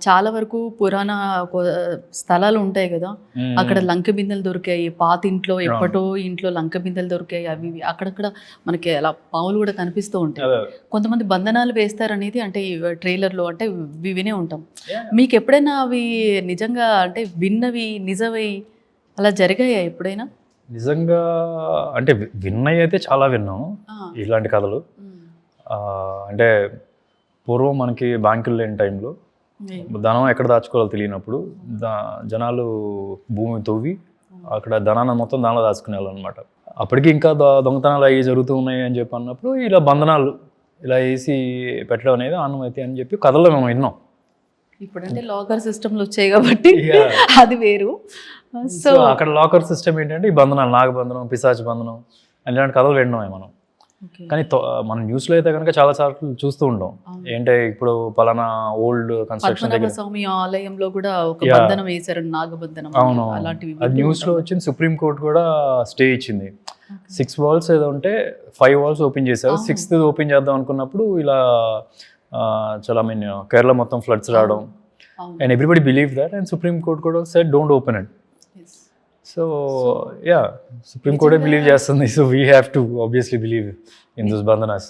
చాలా వరకు పురాణ స్థలాలు ఉంటాయి కదా, అక్కడ లంక బిందెలు దొరికాయి, పాత ఇంట్లో ఎప్పటో ఇంట్లో లంక బిందెలు దొరికాయి, అవి ఇవి అక్కడక్కడ మనకి అలా పాములు కూడా కనిపిస్తూ ఉంటాయి. కొంతమంది బంధనాలు వేస్తారనేది అంటే ట్రైలర్లో అంటే వినే ఉంటాం. మీకు ఎప్పుడైనా అవి నిజంగా అంటే విన్నవి నిజమై అలా జరిగాయా ఎప్పుడైనా? నిజంగా అంటే విన్నవి అయితే చాలా విన్నాం ఇలాంటి కథలు. అంటే పూర్వం మనకి బ్యాంకులు లేని టైంలో ధనం ఎక్కడ దాచుకోవాలో తెలియనప్పుడు జనాలు భూమి తవ్వి అక్కడ ధనాన్ని మొత్తం దానిలో దాచుకునే వాళ్ళు అనమాట. అప్పటికి ఇంకా దొంగతనాలు అవి జరుగుతూ ఉన్నాయి అని చెప్పి అన్నప్పుడు ఇలా బంధనాలు ఇలా వేసి పెట్టడం అనేది ఆనవాయితీ అని చెప్పి కథల్లో మేము విన్నాం. ఇప్పుడంటే లాకర్ సిస్టమ్లు వచ్చాయి కాబట్టి అది వేరు. సో అక్కడ లాకర్ సిస్టమ్ ఏంటంటే ఈ బంధనాలు, నాగబంధనం, పిశాచి బంధనం ఇలాంటి కథలు విన్నామే మనం. కానీ మనం న్యూస్లో అయితే కనుక చాలా సార్లు చూస్తూ ఉంటాం. ఏంటంటే ఇప్పుడు పలానా ఓల్డ్ కన్స్ట్రక్షన్ దగ్గర స్వామి ఆలయంలో కూడా ఒక బంధనం వేశారు, నాగబంధనం. అవును, అది న్యూస్లో వచ్చింది. సుప్రీం కోర్ట్ కూడా స్టే ఇచ్చింది. 6 వాల్స్ ఏదో ఉంటే 5 వాల్స్ ఓపెన్ చేశారు. 6th ఓపెన్ చేద్దాం అనుకున్నప్పుడు ఇలా చాలా కేరళ మొత్తం ఫ్లడ్స్ రావడం, and everybody believe that, and supreme court కూడా said don't open it. So yeah, supreme కోర్టే బిలీవ్ చేస్తుంది. So we have to obviously believe in those బంధనాస్.